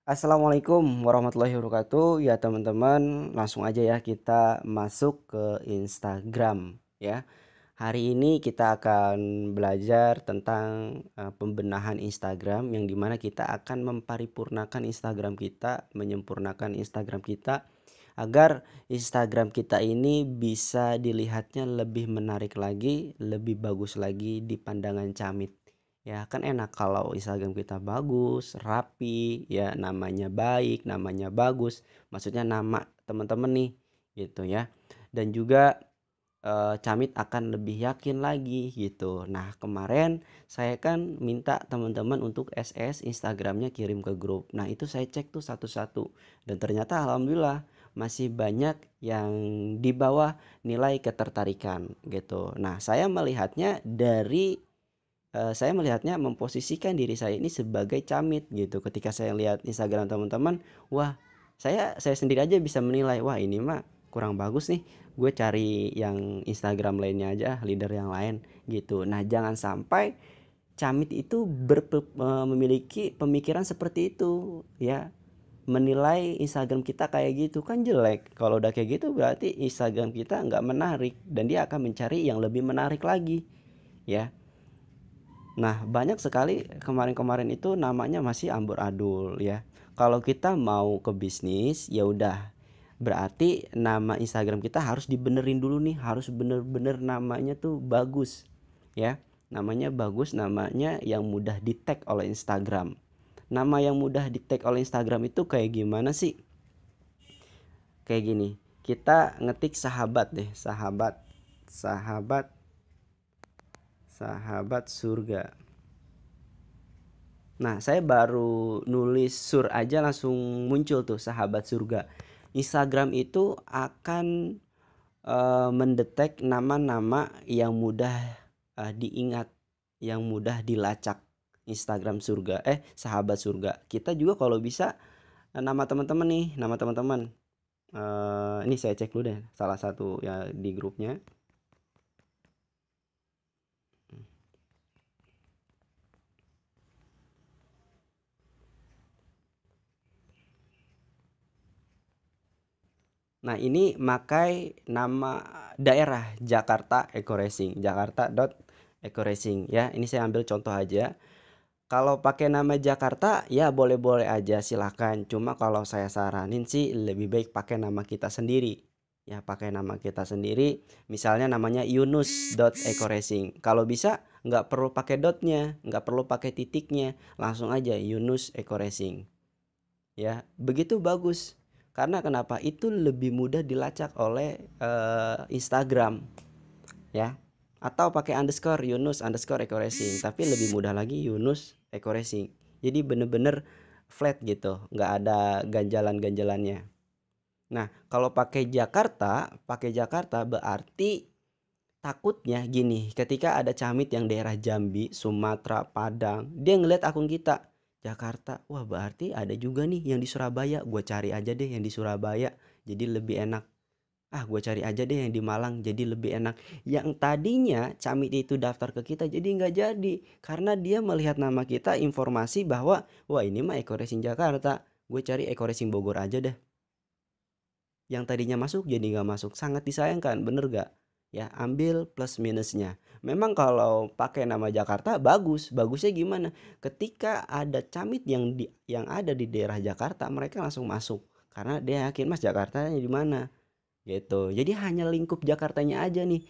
Assalamualaikum warahmatullahi wabarakatuh. Ya teman-teman, langsung aja ya kita masuk ke Instagram ya. Hari ini kita akan belajar tentang pembenahan Instagram yang dimana kita akan memparipurnakan Instagram kita, menyempurnakan Instagram kita agar Instagram kita ini bisa dilihatnya lebih menarik lagi, lebih bagus lagi di pandangan Camit. Ya kan enak kalau Instagram kita bagus, rapi, ya namanya baik, namanya bagus. Maksudnya nama teman-teman nih gitu ya. Dan juga Camit akan lebih yakin lagi gitu. Nah, kemarin saya kan minta teman-teman untuk SS Instagramnya kirim ke grup. Nah, itu saya cek tuh satu-satu. Dan ternyata alhamdulillah masih banyak yang di bawah nilai ketertarikan gitu. Nah, saya melihatnya memposisikan diri saya ini sebagai Camit gitu. Ketika saya lihat Instagram teman-teman, wah, saya sendiri aja bisa menilai, wah ini mah kurang bagus nih. Gue cari yang Instagram lainnya aja, leader yang lain gitu. Nah, jangan sampai Camit itu memiliki pemikiran seperti itu ya. Menilai Instagram kita kayak gitu kan jelek. Kalau udah kayak gitu berarti Instagram kita nggak menarik dan dia akan mencari yang lebih menarik lagi ya. Nah, banyak sekali kemarin-kemarin itu namanya masih amburadul ya. Kalau kita mau ke bisnis, ya udah. Berarti nama Instagram kita harus dibenerin dulu nih, harus bener-bener namanya tuh bagus ya. Namanya bagus, namanya yang mudah di-tag oleh Instagram. Nama yang mudah di-tag oleh Instagram itu kayak gimana sih? Kayak gini. Kita ngetik sahabat deh, sahabat, sahabat, sahabat surga. Nah, saya baru nulis sur aja langsung muncul tuh sahabat surga. Instagram itu akan mendetek nama-nama yang mudah diingat, yang mudah dilacak. Instagram surga, sahabat surga. Kita juga kalau bisa nama teman-teman nih, nama teman-teman. Ini saya cek dulu deh, salah satu ya di grupnya. Nah, ini makai nama daerah Jakarta Eco Racing, Jakarta.Eco Racing ya. Ini saya ambil contoh aja. Kalau pakai nama Jakarta ya boleh-boleh aja silahkan. Cuma kalau saya saranin sih lebih baik pakai nama kita sendiri. Ya, pakai nama kita sendiri. Misalnya namanya Yunus.Eco Racing. Kalau bisa nggak perlu pakai dotnya, nggak perlu pakai titiknya, langsung aja Yunus Eco Racing. Ya, begitu bagus. Karena kenapa? Itu lebih mudah dilacak oleh Instagram ya. Atau pakai underscore Yunus underscore Eco Racing, tapi lebih mudah lagi Yunus Eco Racing. Jadi bener-bener flat gitu, nggak ada ganjalan-ganjalannya. Nah, kalau pakai Jakarta berarti takutnya gini, ketika ada Camit yang daerah Jambi, Sumatera, Padang, dia ngeliat akun kita Jakarta, wah berarti ada juga nih yang di Surabaya, gue cari aja deh yang di Surabaya, jadi lebih enak. Ah, gue cari aja deh yang di Malang, jadi lebih enak. Yang tadinya Camit itu daftar ke kita, jadi nggak jadi, karena dia melihat nama kita, informasi bahwa, wah ini mah Eco Racing Jakarta, gue cari Eco Racing Bogor aja deh. Yang tadinya masuk jadi nggak masuk, sangat disayangkan, bener gak? Ya, ambil plus minusnya. Memang kalau pakai nama Jakarta bagus, bagusnya gimana? Ketika ada Camit yang ada di daerah Jakarta, mereka langsung masuk karena dia yakin Mas Jakartanya di mana gitu. Jadi hanya lingkup Jakartanya aja nih.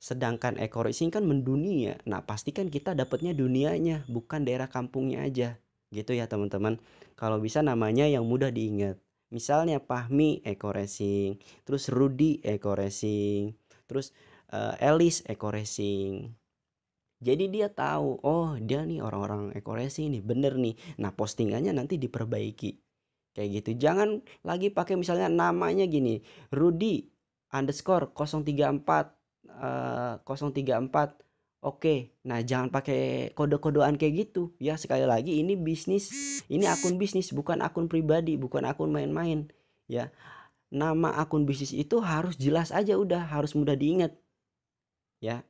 Sedangkan Eco Racing kan mendunia. Nah, pastikan kita dapatnya dunianya, bukan daerah kampungnya aja. Gitu ya, teman-teman. Kalau bisa namanya yang mudah diingat. Misalnya Fahmi Eco Racing, terus Rudy Eco Racing, terus Elis Eco Racing. Jadi dia tahu, oh dia nih orang-orang Eco Racing nih, bener nih. Nah, postingannya nanti diperbaiki. Kayak gitu. Jangan lagi pakai misalnya namanya gini, Rudy underscore 034 034. Oke. Nah, jangan pakai kode-kodean kayak gitu. Ya, sekali lagi ini bisnis, ini akun bisnis bukan akun pribadi, bukan akun main-main. Ya, nama akun bisnis itu harus jelas aja udah, harus mudah diingat. Ya.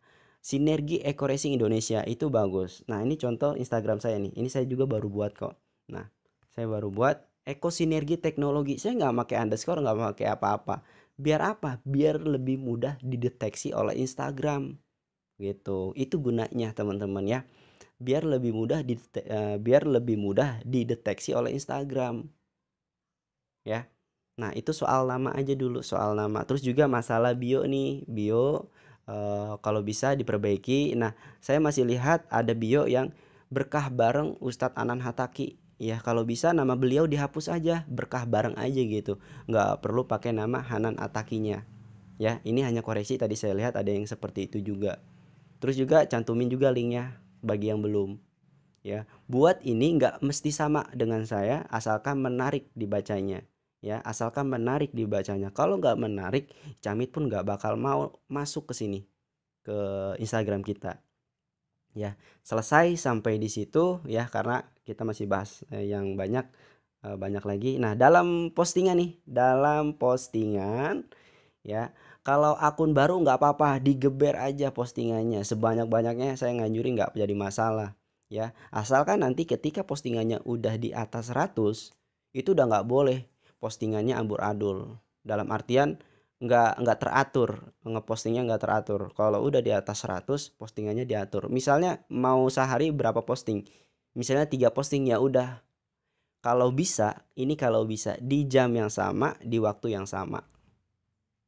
Sinergi Eco Racing Indonesia itu bagus. Nah, ini contoh Instagram saya nih. Ini saya juga baru buat kok. Nah, saya baru buat. ekosinergi teknologi. Saya nggak pakai underscore, nggak pakai apa-apa. Biar apa? Biar lebih mudah dideteksi oleh Instagram gitu. Itu gunanya teman-teman ya. Biar lebih mudah dideteksi oleh Instagram ya. Nah, itu soal nama aja dulu, soal nama. Terus juga masalah bio nih, bio kalau bisa diperbaiki. Nah, saya masih lihat ada bio yang berkah bareng Ustadz Anan Hataki. Ya, kalau bisa nama beliau dihapus aja, berkah bareng aja gitu. Nggak perlu pakai nama Hanan Atakinya. Ya, ini hanya koreksi, tadi saya lihat ada yang seperti itu juga. Terus juga cantumin juga linknya bagi yang belum. Ya, buat ini nggak mesti sama dengan saya, asalkan menarik dibacanya. Ya, asalkan menarik dibacanya. Kalau nggak menarik, Camit pun nggak bakal mau masuk ke sini, ke Instagram kita. Ya, selesai sampai di situ ya, karena kita masih bahas yang banyak lagi. Nah, dalam postingan ya, kalau akun baru nggak apa-apa, digeber aja postingannya sebanyak-banyaknya, saya nganjurin, nggak jadi masalah ya. Asalkan nanti ketika postingannya udah di atas 100, itu udah nggak boleh postingannya amburadul. Dalam artian nggak teratur, ngepostingnya nggak teratur. Kalau udah di atas 100, postingannya diatur. Misalnya mau sehari berapa posting, misalnya 3 posting, ya udah. Kalau bisa di jam yang sama, di waktu yang sama.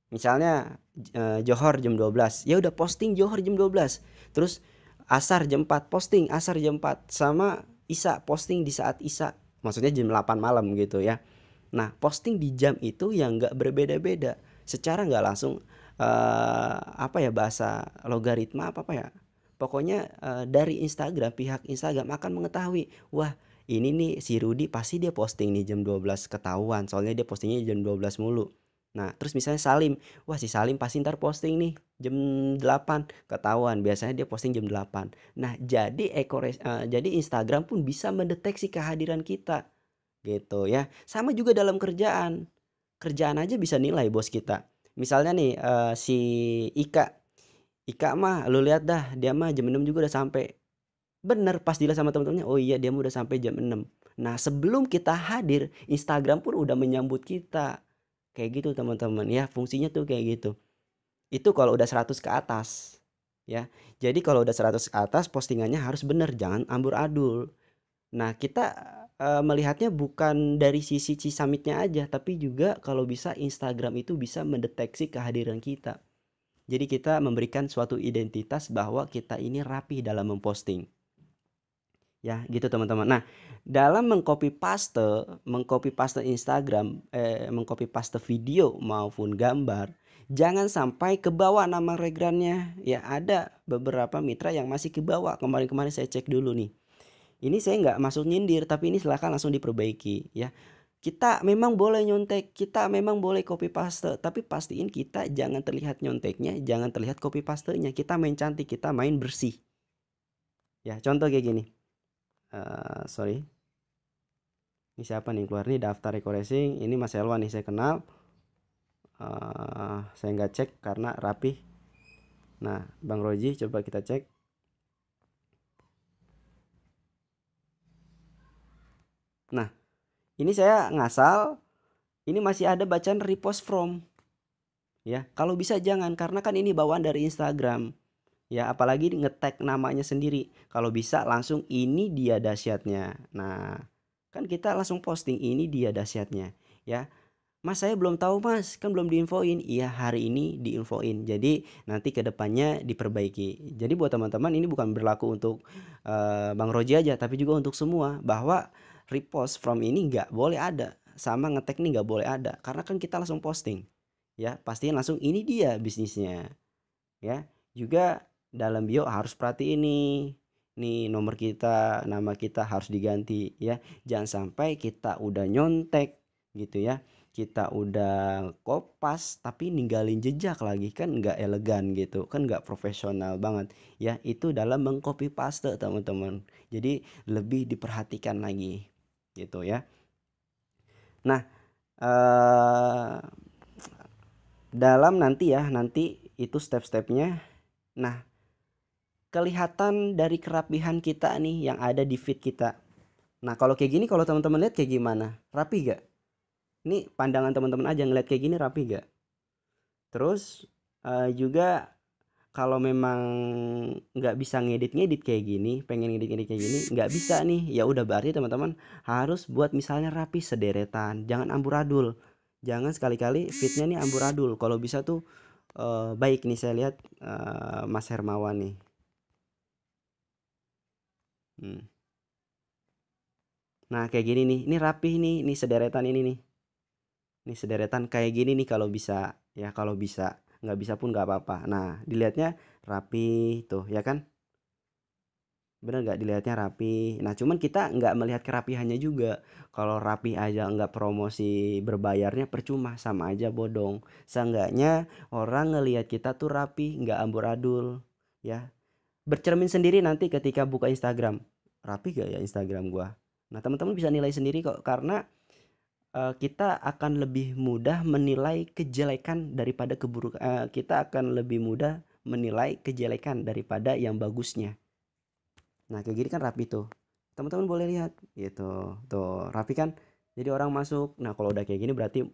Misalnya Johor jam 12, ya udah posting Johor jam 12. Terus Asar jam 4, posting Asar jam 4, sama Isya posting di saat Isya. Maksudnya jam 8 malam gitu ya. Nah, posting di jam itu yang enggak berbeda-beda. Secara enggak langsung apa ya, bahasa logaritma apa ya. Pokoknya dari Instagram, pihak Instagram akan mengetahui, wah, ini nih si Rudy pasti dia posting nih jam 12, ketahuan soalnya dia postingnya jam 12 mulu. Nah, terus misalnya Salim, wah si Salim pasti ntar posting nih jam 8, ketahuan biasanya dia posting jam 8. Nah, jadi Instagram pun bisa mendeteksi kehadiran kita gitu ya. Sama juga dalam kerjaan. Kerjaan aja bisa nilai bos kita. Misalnya nih si Ika mah lu lihat dah, dia mah jam 6 juga udah sampai. Bener, pas dilihat sama teman-temannya, oh iya dia mah udah sampai jam 6. Nah, sebelum kita hadir, Instagram pun udah menyambut kita. Kayak gitu teman-teman ya, fungsinya tuh kayak gitu. Itu kalau udah 100 ke atas ya. Jadi kalau udah 100 ke atas, postingannya harus bener, jangan amburadul. Nah, kita melihatnya bukan dari sisi Cisamitnya aja, tapi juga kalau bisa Instagram itu bisa mendeteksi kehadiran kita. Jadi kita memberikan suatu identitas bahwa kita ini rapi dalam memposting. Ya, gitu teman-teman. Nah, dalam mengcopy paste Instagram, mengcopy paste video maupun gambar, jangan sampai kebawa nama regrannya. Ya, ada beberapa mitra yang masih kebawa. Kemarin-kemarin saya cek dulu nih. Ini saya nggak masuk nyindir, tapi ini silakan langsung diperbaiki ya. Kita memang boleh nyontek, kita memang boleh copy paste, tapi pastiin kita jangan terlihat nyonteknya, jangan terlihat copy pastenya. Kita main cantik, kita main bersih. Ya, contoh kayak gini. Sorry, ini siapa nih keluar nih, daftar racing. Ini Mas Elwan nih, saya kenal. Saya nggak cek karena rapi. Nah, Bang Roji, coba kita cek. Nah, ini saya ngasal, ini masih ada bacaan repost from ya. Kalau bisa jangan, karena kan ini bawaan dari Instagram ya, apalagi nge-tag namanya sendiri. Kalau bisa langsung ini dia dahsyatnya. Nah, kan kita langsung posting ini dia dahsyatnya ya. Mas, saya belum tahu mas, kan belum diinfoin. Iya, hari ini diinfoin, jadi nanti kedepannya diperbaiki. Jadi buat teman-teman, ini bukan berlaku untuk Bang Roji aja, tapi juga untuk semua, bahwa repost from ini nggak boleh ada, sama ngetek nih nggak boleh ada, karena kan kita langsung posting ya, pastiin langsung ini dia bisnisnya ya. Juga dalam bio harus perhatiin nih nomor kita, nama kita harus diganti ya. Jangan sampai kita udah nyontek gitu ya, kita udah kopas tapi ninggalin jejak lagi, kan nggak elegan gitu, kan nggak profesional banget ya. Itu dalam mengcopy paste teman-teman, jadi lebih diperhatikan lagi gitu ya. Nah, dalam nanti itu step-stepnya. Nah, kelihatan dari kerapihan kita nih yang ada di feed kita. Nah kalau kayak gini, kalau teman-teman lihat kayak gimana, rapi gak? Ini pandangan teman-teman aja, ngeliat kayak gini rapi gak? Terus juga kalau memang nggak bisa ngedit-ngedit kayak gini, pengen ngedit-ngedit kayak gini nggak bisa nih, ya udah berarti teman-teman harus buat misalnya rapi, sederetan, jangan amburadul. Jangan sekali-kali fitnya nih amburadul. Kalau bisa tuh baik nih, saya lihat Mas Hermawan nih. Nah kayak gini nih, ini rapih nih, ini sederetan ini nih. Ini sederetan kayak gini nih kalau bisa, ya kalau bisa. Nggak bisa pun nggak apa-apa. Nah dilihatnya rapi tuh ya kan, bener nggak, dilihatnya rapi. Nah cuman kita nggak melihat kerapihannya juga. Kalau rapi aja nggak promosi berbayarnya, percuma, sama aja bodong. Seenggaknya orang ngelihat kita tuh rapi, nggak amburadul, ya. Bercermin sendiri nanti ketika buka Instagram, rapi gak ya Instagram gua. Nah teman-teman bisa nilai sendiri kok, karena kita akan lebih mudah menilai kejelekan daripada keburukan. Kita akan lebih mudah menilai kejelekan daripada yang bagusnya. Nah kayak gini kan rapi tuh, teman-teman boleh lihat gitu tuh, rapi kan. Jadi orang masuk. Nah kalau udah kayak gini berarti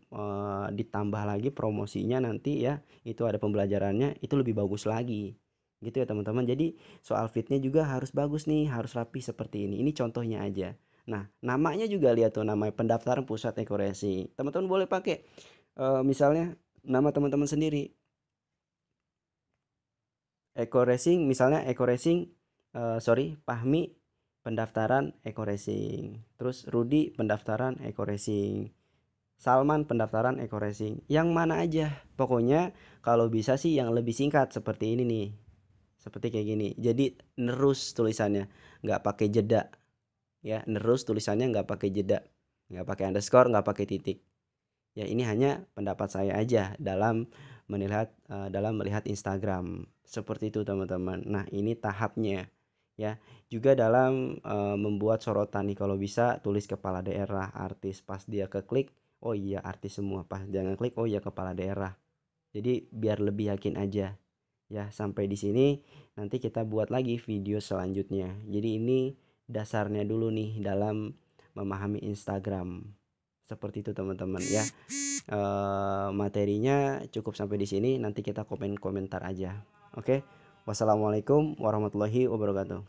ditambah lagi promosinya nanti ya, itu ada pembelajarannya, itu lebih bagus lagi gitu ya teman-teman. Jadi soal fitnya juga harus bagus nih, harus rapi seperti ini contohnya aja. Nah namanya juga lihat tuh, namanya pendaftaran pusat ekoresi, teman-teman boleh pakai misalnya nama teman-teman sendiri, Eko Racing misalnya, Eko Racing, sorry, Pahmi pendaftaran Eko Racing, terus Rudi pendaftaran Eko Racing, Salman pendaftaran Eko Racing, yang mana aja pokoknya. Kalau bisa sih yang lebih singkat seperti ini nih, seperti kayak gini, jadi nerus tulisannya, nggak pakai jeda ya, nerus tulisannya, nggak pakai jeda, nggak pakai underscore, nggak pakai titik. Ya ini hanya pendapat saya aja dalam melihat Instagram seperti itu teman-teman. Nah ini tahapnya ya. Juga dalam membuat sorotan nih, kalau bisa tulis kepala daerah, artis, pas dia keklik oh iya artis semua, pas dia ngeklik oh iya kepala daerah. Jadi biar lebih yakin aja ya. Sampai di sini, nanti kita buat lagi video selanjutnya. Jadi ini dasarnya dulu nih dalam memahami Instagram, seperti itu teman-teman ya. Materinya cukup sampai di sini, nanti kita komentar aja. Oke. Wassalamualaikum warahmatullahi wabarakatuh.